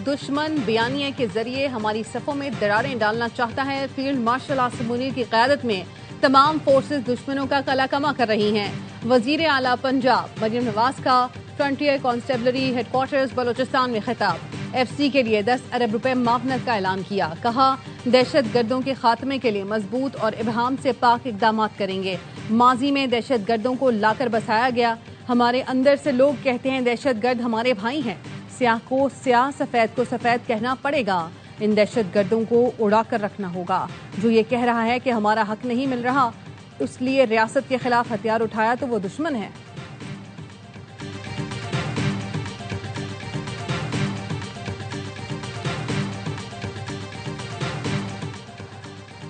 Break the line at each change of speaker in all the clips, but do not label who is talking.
दुश्मन बयानिए के जरिए हमारी सफ़ों में दरारें डालना चाहता है। फील्ड मार्शल आसिम मुनीर की क़यादत में तमाम फोर्सेस दुश्मनों का कलाकमा कर रही हैं। वजीर आला पंजाब मरियम नवाज का फ्रंटियर कांस्टेबलरी हेडक्वार्टर्स बलोचिस्तान में खिताब। FC के लिए 10 अरब रुपए मावनत का ऐलान किया। कहा दहशत गर्दों के खात्मे के लिए मजबूत और इबहाम से पाक इकदाम करेंगे। माजी में दहशत गर्दों को लाकर बसाया गया। हमारे अंदर से लोग कहते हैं दहशत गर्द हमारे भाई हैं। स्याह को स्याह, सफेद को सफेद कहना पड़ेगा। इन दहशत गर्दों को उड़ा कर रखना होगा। जो ये कह रहा है कि हमारा हक नहीं मिल रहा, इसलिए रियासत के खिलाफ हथियार उठाया तो वो दुश्मन है।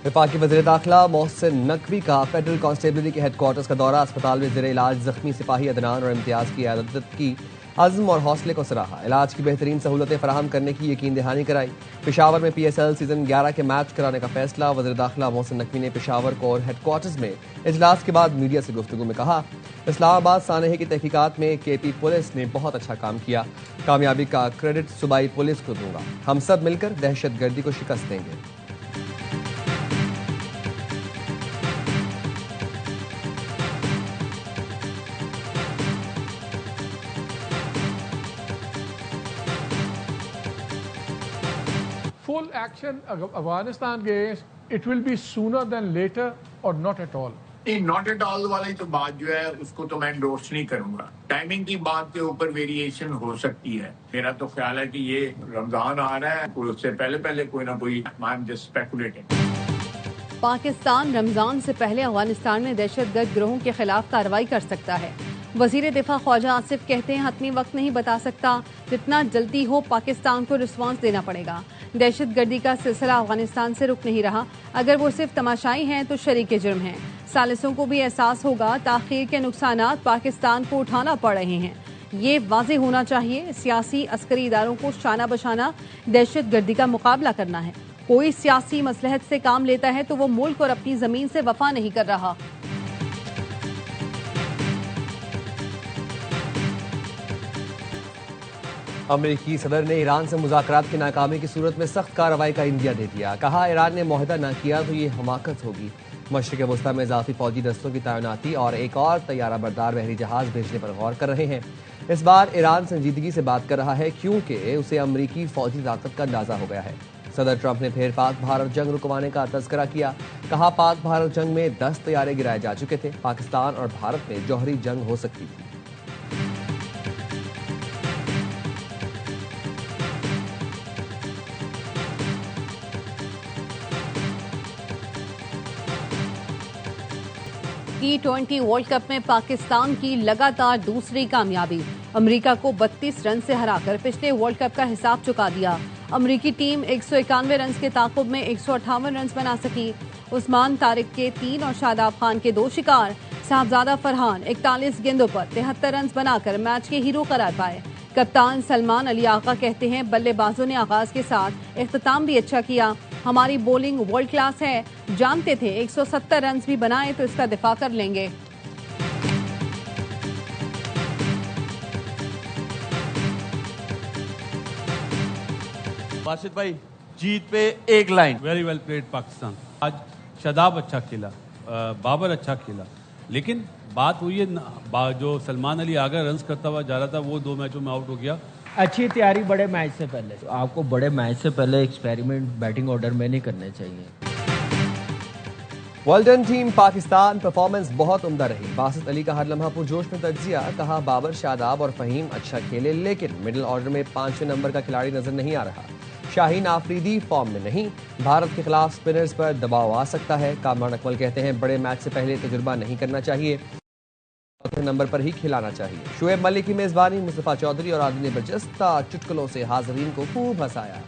वफाकी वज़ीर दाखिला मोहसिन नकवी का फेडरल कांस्टेबलरी के हेडक्वार्टर्स का दौरा। अस्पताल में ज़ेर इलाज ज़ख्मी सिपाही अदनान और इम्तियाज़ की क़यादत की अज़्म और हौसले को सराहा। इलाज की बेहतरीन सहूलतें फराहम करने की यकीन दहानी कराई। पेशावर में PSL सीजन 11 के मैच कराने का फैसला। वज़ीर दाखिला मोहसिन नकवी ने पेशावर कोर हेडक्वार्टर्स में इजलास के बाद मीडिया से गुफ्तगू में कहा, इस्लामाबाद सानहे की तहकीकात में KP पुलिस ने बहुत अच्छा काम किया। कामयाबी का क्रेडिट सूबाई पुलिस को दूंगा। हम सब मिलकर दहशत गर्दी को शिकस्त देंगे।
Full action Afghanistan against it will be sooner than later or not at all.
Not at all वाली तो बात जो है उसको तो मैं एंडोर्स नहीं करूंगा। टाइमिंग की बात के ऊपर वेरिएशन हो सकती है। मेरा तो ख्याल है कि ये रमजान आ रहा है, उससे पहले पहले कोई ना कोई I am just speculating.
Pakistan Ramzan से पहले अफगानिस्तान में दहशतगर्द गिरोहों के खिलाफ कार्रवाई कर सकता है। वजीर दिफा ख्वाजा आसिफ कहते हैं हतमी वक्त नहीं बता सकता, जितना जल्दी हो पाकिस्तान को रिस्पांस देना पड़ेगा। दहशत गर्दी का सिलसिला अफगानिस्तान से रुक नहीं रहा। अगर वो सिर्फ तमाशाई हैं तो शरीक जुर्म हैं। सालिसों को भी एहसास होगा ताखीर के नुकसानात पाकिस्तान को उठाना पड़ रहे हैं। ये वाज़ेह होना चाहिए सियासी अस्करी इदारों को शाना बशाना दहशत गर्दी का मुकाबला करना है। कोई सियासी मसलहत से काम लेता है तो वो मुल्क और अपनी जमीन से वफा नहीं कर रहा।
अमेरिकी सदर ने ईरान से मुज़ाकरात की नाकामी की सूरत में सख्त कार्रवाई का इंदिया दे दिया। कहा ईरान ने मुआहदा न किया तो ये हमाकत होगी। मशरिक़ वस्ता में इजाफी फौजी दस्तों की तैनाती और एक और तैयारा बरदार बहरी जहाज भेजने पर गौर कर रहे हैं। इस बार ईरान संजीदगी से बात कर रहा है क्योंकि उसे अमरीकी फौजी ताकत का अंदाजा हो गया है। सदर ट्रंप ने फिर पाक भारत जंग रुकवाने का तज़किरा किया। कहा पाक भारत जंग में 10 तैयारे गिराए जा चुके थे। पाकिस्तान और भारत में जौहरी जंग हो सकती थी।
T20 वर्ल्ड कप में पाकिस्तान की लगातार दूसरी कामयाबी। अमेरिका को 32 रन से हराकर पिछले वर्ल्ड कप का हिसाब चुका दिया। अमेरिकी टीम 191 रन के ताकुब में 158 रन बना सकी। उस्मान तारिक के 3 और शादाब खान के 2 शिकार। साहबजादा फरहान 41 गेंदों पर 73 रन बनाकर मैच के हीरो करार पाए। कप्तान सलमान अली आका कहते हैं बल्लेबाजों ने आगाज के साथ इख्तिताम भी अच्छा किया। हमारी बॉलिंग वर्ल्ड क्लास है। जानते थे 170 रन भी बनाए तो इसका दिफा कर लेंगे।
बाशिद भाई जीत पे एक line, very well played Pakistan. आज शादाब अच्छा खेला, बाबर अच्छा खेला, लेकिन बात हुई है जो सलमान अली आगा रन करता हुआ जा रहा था वो 2 मैचों में आउट हो गया।
अच्छी तैयारी बड़े मैच से पहले। तो आपको बड़े मैच से पहले एक्सपेरिमेंट बैटिंग ऑर्डर में नहीं करने चाहिए।
Well done team Pakistan, performance बहुत उम्दा रही। बासित अली का हर लम्हा पुरजोश में तज्जिया। कहा बाबर, शादाब और फहीम अच्छा खेले, लेकिन मिडिल ऑर्डर में 5वें नंबर का खिलाड़ी नजर नहीं आ रहा। शाहीन आफरीदी फॉर्म में नहीं। भारत के खिलाफ स्पिनर्स पर दबाव आ सकता है। कामरान अकमल कहते हैं बड़े मैच से पहले तजुर्बा नहीं करना चाहिए, चौथे नंबर पर ही खिलाना चाहिए। शुएब मलिक की मेजबानी, मुस्तफा चौधरी और आदि ने बरजस्ता चुटकुलों से हाजरीन को खूब हंसाया।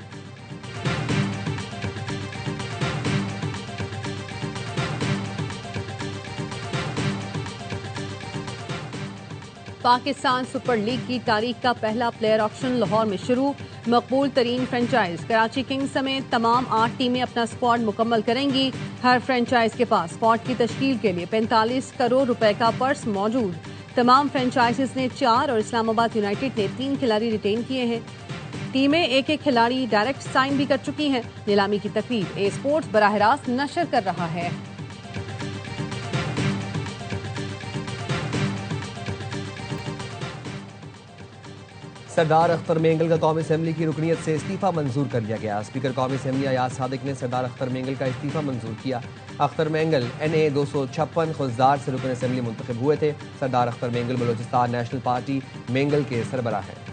पाकिस्तान सुपर लीग की तारीख का पहला प्लेयर ऑक्शन लाहौर में शुरू। मकबूल तरीन फ्रेंचाइज कराची किंग्स समेत तमाम 8 टीमें अपना स्क्वाड मुकम्मल करेंगी। हर फ्रेंचाइज के पास स्क्वाड की तश्कील के लिए 45 करोड़ रुपए का पर्स मौजूद। तमाम फ्रेंचाइजीज ने 4 और इस्लामाबाद यूनाइटेड ने 3 खिलाड़ी रिटेन किए हैं। टीमें एक एक खिलाड़ी डायरेक्ट साइन भी कर चुकी हैं। नीलामी की तकरीब ए स्पोर्ट्स बराह रास्त नशर कर रहा है।
सरदार अख्तर मेंगल का कौमी असेंबली की रुकनीत से इस्तीफा मंजूर कर लिया गया। स्पीकर कौमी असेंबली अयाज सादिक ने सरदार अख्तर मेंगल का इस्तीफा मंजूर किया। अख्तर मेंगल NA 256 खुजदार से रुकन असेंबली मुंतखब हुए थे। सरदार अख्तर मेंगल बलोचिस्तान नेशनल पार्टी मेंगल के सरबराह हैं।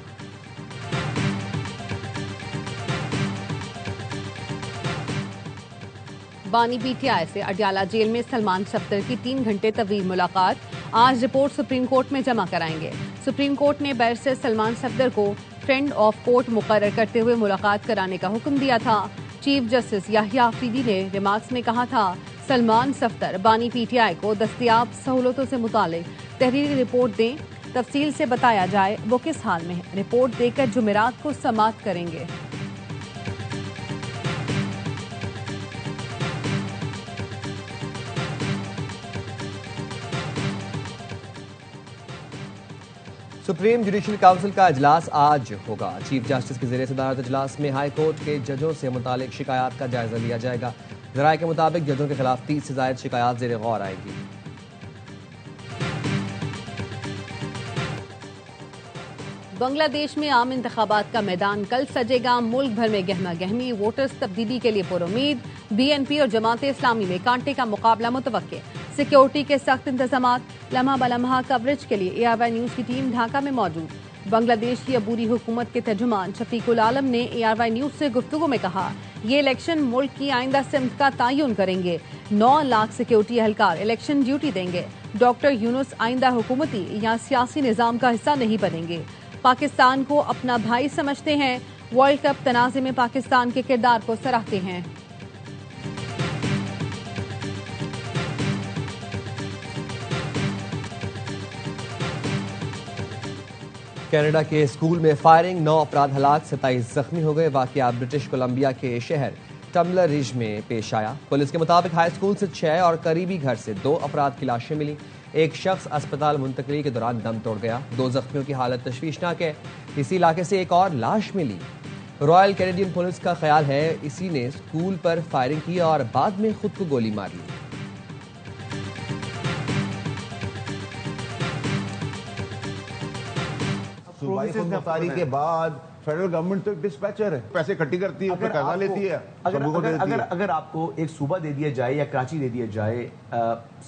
बानी PTI से अडयाला जेल में सलमान सफ्दर की 3 घंटे तवील मुलाकात। आज रिपोर्ट सुप्रीम कोर्ट में जमा कराएंगे। सुप्रीम कोर्ट ने बैरिस्टर सलमान सफ्दर को फ्रेंड ऑफ कोर्ट मुकर्रर करते हुए मुलाकात कराने का हुक्म दिया था। चीफ जस्टिस याहिया अफरीदी ने रिमार्क्स में कहा था, सलमान सफ्दर बानी PTI को दस्तयाब सहूलतों से मुतालिक तहरीरी रिपोर्ट दें, तफसील से बताया जाए वो किस हाल में है। रिपोर्ट देकर जुमेरात को समाअत करेंगे।
सुप्रीम जुडिशल काउंसिल का इजलास आज होगा। चीफ जस्टिस के ज़रिए सदारत इजलास में हाई कोर्ट के जजों से मुतालिक शिकायत का जायजा लिया जाएगा। ज़राए के मुताबिक जजों के खिलाफ 30 से ज़ायद शिकायत ज़ेर गौर आएगी।
बांग्लादेश में आम इंतखाबात का मैदान कल सजेगा। मुल्क भर में गहमा गहमी, वोटर्स तब्दीली के लिए पुरुमीद। BNP और जमात इस्लामी में कांटे का मुकाबला मुतवक्के। सिक्योरिटी के सख्त इंतजामात। लम्हा बलम्हा कवरेज के लिए ARY न्यूज की टीम ढाका में मौजूद। बांग्लादेश की अबूरी हुकूमत के तर्जुमान शफीकुल आलम ने ARY न्यूज से गुफ्तगू में कहा, ये इलेक्शन मुल्क की आइंदा सिमत का तयन करेंगे। 9 लाख सिक्योरिटी एहलकार इलेक्शन ड्यूटी देंगे। डॉक्टर यूनुस आइंदा हुकूमती या सियासी निजाम का हिस्सा नहीं बनेंगे। पाकिस्तान को अपना भाई समझते हैं। वर्ल्ड कप तनाज़े में पाकिस्तान के किरदार को सराहते हैं।
कनाडा के स्कूल में फायरिंग, 9 अपराध हलाक, 27 जख्मी हो गए। वाकया ब्रिटिश कोलंबिया के शहर टम्बलर रिज में पेश आया। पुलिस के मुताबिक हाई स्कूल से 6 और करीबी घर से 2 अफराद की लाशें मिली। एक शख्स अस्पताल मुंतकली के दौरान दम तोड़ गया। 2 जख्मियों की हालत तशवीशनाक है। इसी इलाके से एक और लाश मिली। रॉयल कैनेडियन पुलिस का ख्याल है इसी ने स्कूल पर फायरिंग की और बाद में खुद को गोली मार ली।
सूबाई गिरफ्तारी के बाद फेडरल गवर्नमेंट तो एक डिस्पैचर है, पैसे इकट्ठी करती है, कर्जा लेती है,
अगर आपको एक सूबा दे दिया जाए या कराची दे दिया जाए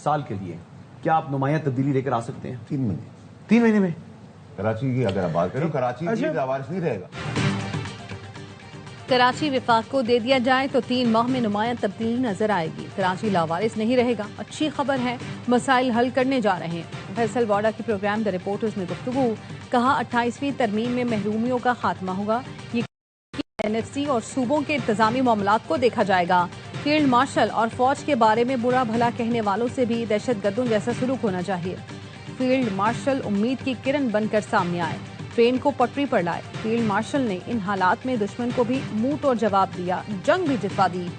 साल के लिए, क्या आप नुमाया तब्दीली लेकर आ सकते हैं?
3 महीने।
3 महीने में
कराची की अगर बात करें, कराची की लावारिस नहीं रहेगा।
कराची विफाक को दे दिया जाए तो 3 माह में नुमाया तब्दीली नजर आएगी। कराची लावारिस नहीं रहेगा। अच्छी खबर है, मसाइल हल करने जा रहे हैं। फैसल वाडा के प्रोग्राम द रिपोर्टर्स में गुफ्तगू। कहा 28वीं तरमीम में महरूमियों का खात्मा होगा। ये NFC और सूबों के इंतजामी मामलात को देखा जाएगा। फील्ड मार्शल और फौज के बारे में बुरा भला कहने वालों से भी दहशतगर्दों जैसा सलूक होना चाहिए। फील्ड मार्शल उम्मीद की किरण बनकर सामने आए, ट्रेन को पटरी पर लाए। फील्ड मार्शल ने इन हालात में दुश्मन को भी मुंह तोड़ जवाब दिया, जंग भी जितवा दी।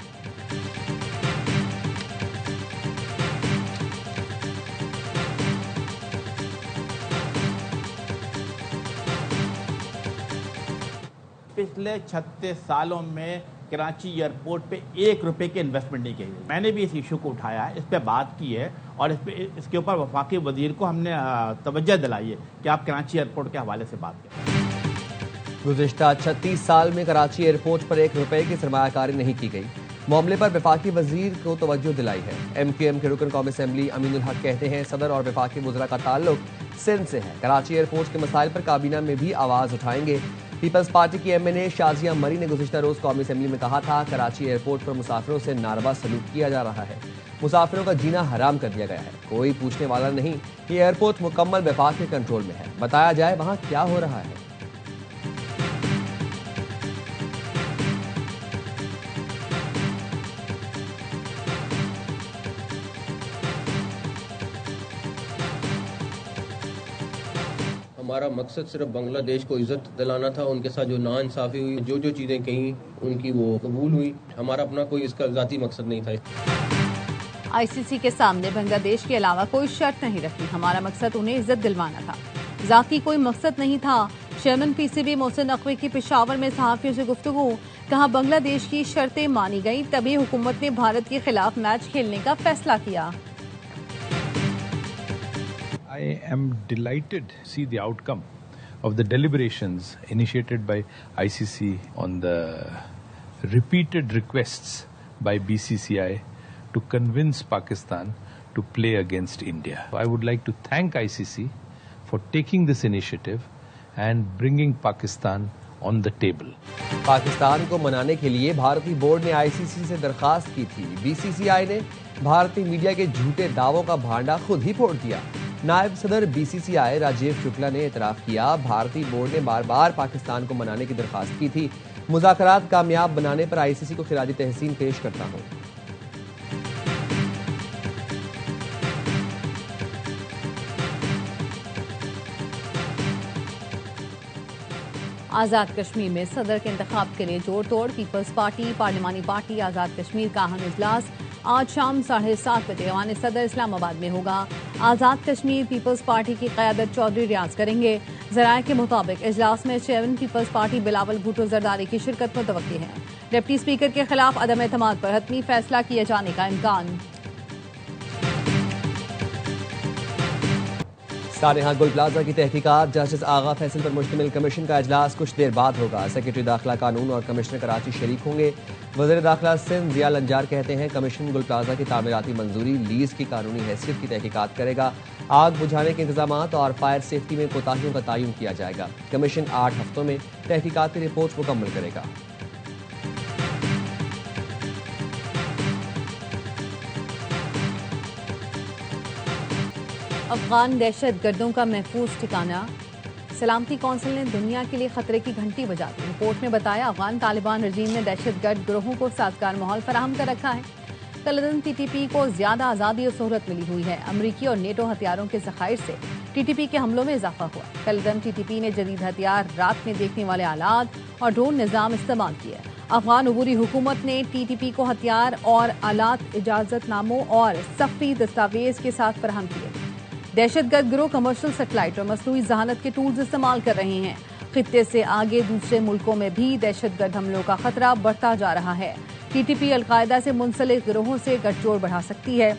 पिछले 36 सालों में कराची एयरपोर्ट पे 1 रुपए की इन्वेस्टमेंट नहीं की गई। मैंने भी इस इशू को उठाया है, इस पे बात की है और इसके ऊपर वफाकी वजीर को हमने तवज्जो दिलाई है कि आप कराची एयरपोर्ट के हवाले से बात करें।
गुज़िश्ता 36 साल में कराची एयरपोर्ट पर 1 रुपए की सरमायाकारी नहीं की गई। मामले पर वफाकी वजीर को तवज्जो दिलाई है। MQM के रुकन कौमी असेंबली अमीनुल हक कहते हैं, सदर और वफाकी वज़रा का ताल्लुक सिंध से है। कराची एयरपोर्ट के मसाइल पर काबीना में भी आवाज़ उठाएंगे। पीपल्स पार्टी की MNA शाजिया मरी ने गुज़िश्ता रोज़ कौमी असेंबली में कहा था, कराची एयरपोर्ट पर मुसाफिरों से नारवा सलूक किया जा रहा है। मुसाफिरों का जीना हराम कर दिया गया है। कोई पूछने वाला नहीं। ये एयरपोर्ट मुकम्मल वफाक के कंट्रोल में है। बताया जाए वहाँ क्या हो रहा है।
हमारा मकसद सिर्फ बांग्लादेश को इज्जत दिलाना था। उनके साथ जो नाइंसाफ़ी हुई, जो जो चीज़ें कहीं उनकी वो कबूल हुई। हमारा अपना कोई इसका ज़ाती मकसद नहीं था।
ICC के सामने बांग्लादेश के अलावा कोई शर्त नहीं रखी। हमारा मकसद उन्हें इज्जत दिलवाना था, ज़ाती कोई मकसद नहीं था। चेयरमैन पीसीबी मोहसिन नकवी की पेशावर में सहाफियों से गुफ्तगू, कहा बांग्लादेश की शर्तें मानी गई तभी हुकूमत ने भारत के खिलाफ मैच खेलने का फैसला किया।
I am delighted to see the outcome of the deliberations initiated by ICC on the repeated requests by BCCI to convince Pakistan to play against India. I would like to thank ICC for taking this initiative and bringing Pakistan on the table.
Pakistan को मनाने के लिए भारतीय board ने ICC से दरखास्त की थी। बीसीसीआई ने भारतीय मीडिया के झूठे दावों का भांडा खुद ही फोड़ दिया। नायब सदर बीसीसीआई राजीव शुक्ला ने एतराफ किया, भारतीय बोर्ड ने बार बार पाकिस्तान को मनाने की दरखास्त की थी। मुज़ाकरात कामयाब बनाने पर आईसीसी को खिराजी तहसीन पेश करता हूं।
आज़ाद कश्मीर में सदर के इंतखाब के लिए जोड़ तोड़। Peoples party पार्लिमानी party Azad Kashmir का अहम इजलास आज शाम 7:30 बजे ऐवान सदर इस्लामाबाद में होगा। आज़ाद कश्मीर पीपल्स पार्टी की क़यादत चौधरी रियाज करेंगे। ज़राए के मुताबिक इजलास में चेयरमैन पीपल्स पार्टी बिलावल भुट्टो जरदारी की शिरकत मुतवक्की है। डिप्टी स्पीकर के खिलाफ अदम एतमाद पर हतमी फैसला किए जाने का इम्कान।
सानेहा गुल प्लाजा की तहकीकात, जस्टिस आगा फैसल पर मुश्तमिल कमीशन का इजलास कुछ देर बाद होगा। सेक्रेटरी दाखिला कानून और कमिश्नर कराची शरीक होंगे। वज़ीर दाखिला सिंध जिया लंजार कहते हैं कमीशन गुल प्लाजा की तामीराती मंजूरी लीज की कानूनी हैसियत की तहकीकात करेगा। आग बुझाने के इंतजामात और फायर सेफ्टी में कोताहियों का तयन किया जाएगा। कमीशन 8 हफ्तों में तहकीकाती रिपोर्ट मुकम्मल करेगा।
अफगान दहशत गर्दों का महफूज ठिकाना, सलामती कौंसिल ने दुनिया के लिए खतरे की घंटी बजा दी। रिपोर्ट में बताया अफगान तालिबान रजीम ने दहशत गर्द गिरोहों को साजगार माहौल फराहम कर रखा है। कलदन टीटीपी को ज्यादा आज़ादी और सहूलत मिली हुई है। अमरीकी और नेटो हथियारों के ज़खायर से टीटीपी के हमलों में इजाफा हुआ। कलदन टीटीपी ने जदीद हथियार, रात में देखने वाले आलात और ड्रोन निज़ाम इस्तेमाल किए। अफगान अबूरी हुकूमत ने टीटीपी को हथियार और आलात इजाजतनामों और सफ़ी दस्तावेज के साथ फराहम किए। दहशतगर्द गिरोह कमर्शियल सैटेलाइट और मसनूई जहानत के टूल्स इस्तेमाल कर रहे हैं। खित्ते से आगे दूसरे मुल्कों में भी दहशतगर्द हमलों का खतरा बढ़ता जा रहा है। टीटीपी अलकायदा से मुंसलिक गिरोहों से गठजोड़ बढ़ा सकती है।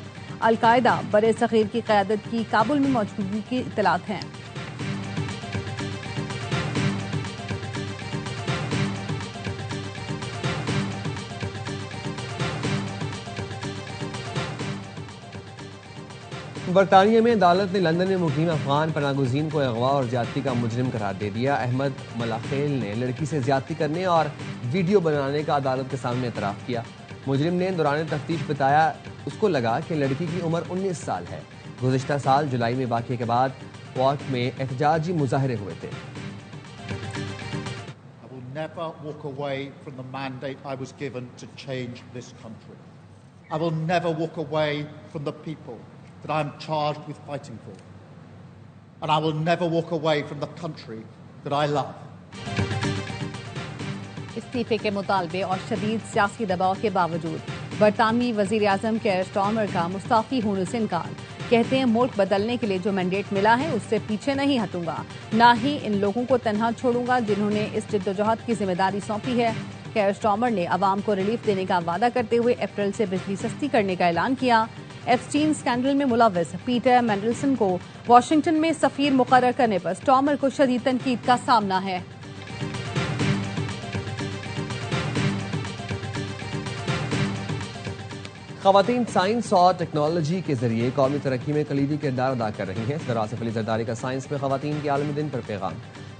अलकायदा बरे सगीर की क़यादत की काबुल में मौजूदगी की इत्तलात हैं।
बरतानिया में अदालत ने लंदन में मुकीम अफगान पनागुज़ीन को अगवा और ज्यादती का मुजरिम करार दे दिया। अहमद मलाखेल ने लड़की से ज्यादती करने और वीडियो बनाने का अदालत के सामने एतराफ़ किया। मुजरिम ने दौरान तफ्तीश बताया उसको लगा कि लड़की की उम्र 19 साल है। गुज़िश्ता साल जुलाई में वाक़ये के बाद कोर्ट में एहतजाजी मुजाहरे हुए थे।
that I am charged with fighting for. And I will never walk away from the country that I love.
इस्तीफे के मुतालबे और शदीद सियासी दबाव के बावजूद बरतानवी वज़ीर आज़म केयर स्टार्मर का मुस्ताफ़ी होने से इनकार। कहते हैं मुल्क बदलने के लिए जो मैंडेट मिला है उससे पीछे नहीं हटूंगा, ना ही इन लोगों को तन्हा छोड़ूंगा जिन्होंने इस जद्दोजहद की जिम्मेदारी सौंपी है। केयर स्टार्मर ने अवाम को रिलीफ देने का वादा करते हुए अप्रैल से बिजली सस्ती करने का ऐलान किया। एप्स्टीन स्कैंडल में मुलव्वस पीटर मैंडलसन को वाशिंगटन में सफीर मुकर्रर करने पर स्टार्मर को शदीद तनकीद का सामना है।
ख़वातीन साइंस और टेक्नोलॉजी के जरिए कौमी तरक्की में कलीदी किरदार अदा कर रही हैं। सदर आसिफ अली जरदारी का साइंस में ख़वातीन के आलमी दिन पर पैगाम।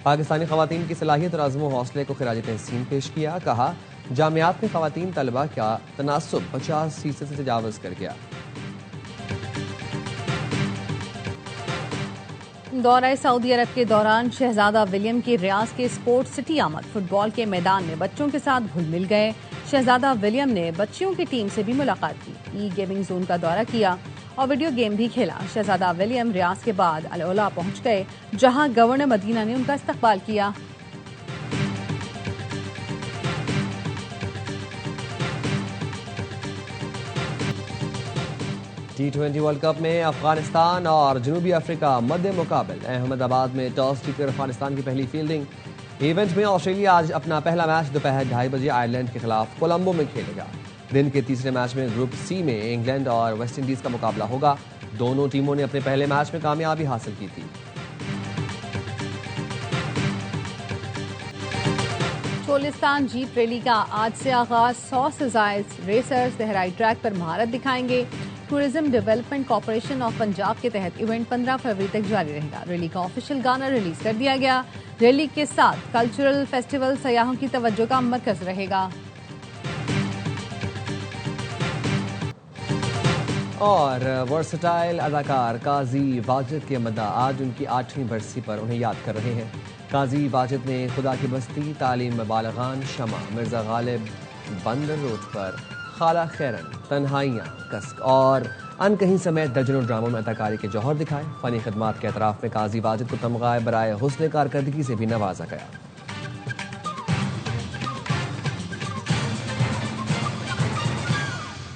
पाकिस्तानी ख़वातीन की सलाहियत और अज़्म व हौसले को खिराज तहसीन पेश किया। कहा जामियात में ख़वातीन तलबा का तनासुब 50% से तजावज़ कर गया।
दौरा सऊदी अरब के दौरान शहजादा विलियम की रियाज के स्पोर्ट्स सिटी आमद। फुटबॉल के मैदान में बच्चों के साथ घुल मिल गए। शहजादा विलियम ने बच्चियों की टीम से भी मुलाकात की, ई गेमिंग जोन का दौरा किया और वीडियो गेम भी खेला। शहजादा विलियम रियाज के बाद अल उला पहुंच गए, जहां गवर्नर मदीना ने उनका इस्तकबाल किया।
T20 वर्ल्ड कप में अफगानिस्तान और जनूबी अफ्रीका मध्य मुकाबल। अहमदाबाद में टॉस जीतकर अफगानिस्तान की पहली फील्डिंग। इवेंट में ऑस्ट्रेलिया आज अपना पहला मैच दोपहर 2:30 बजे आयरलैंड के खिलाफ कोलंबो में खेलेगा। दिन के तीसरे मैच में ग्रुप सी में इंग्लैंड और वेस्ट इंडीज का मुकाबला होगा। दोनों टीमों ने अपने पहले मैच में कामयाबी हासिल की थी।
चोलिस्तान जीप रैली का आज से आगाज। 100 से जायद रेसर्स लहराई ट्रैक पर महारत दिखाएंगे। Tourism development corporation of Punjab के तहत इवेंट 15 फरवरी तक जारी रहेगा। रैली का ऑफिशियल गाना रिलीज कर दिया गया। रैली के साथ कल्चरल फेस्टिवल सयाहों की तवज्जो का मरकज रहेगा।
और वर्सटाइल अदाकार काजी वाजिद के मद्दा आज उनकी 8वीं बरसी पर उन्हें याद कर रहे हैं। काजी वाजिद ने खुदा की बस्ती, तालीम बालगान, शमा, मिर्जा गालिब, बंदर रोड पर, खाला खैरन, तन्हाइयाँ, कस्क और अनकहीं समेत दर्जनों ड्रामों में अदाकारी के जौहर दिखाए। फनी खदमात के एतराफ में काजी वाजिद को तमगाए बराए हुस्न कारकर्दगी से भी नवाजा गया।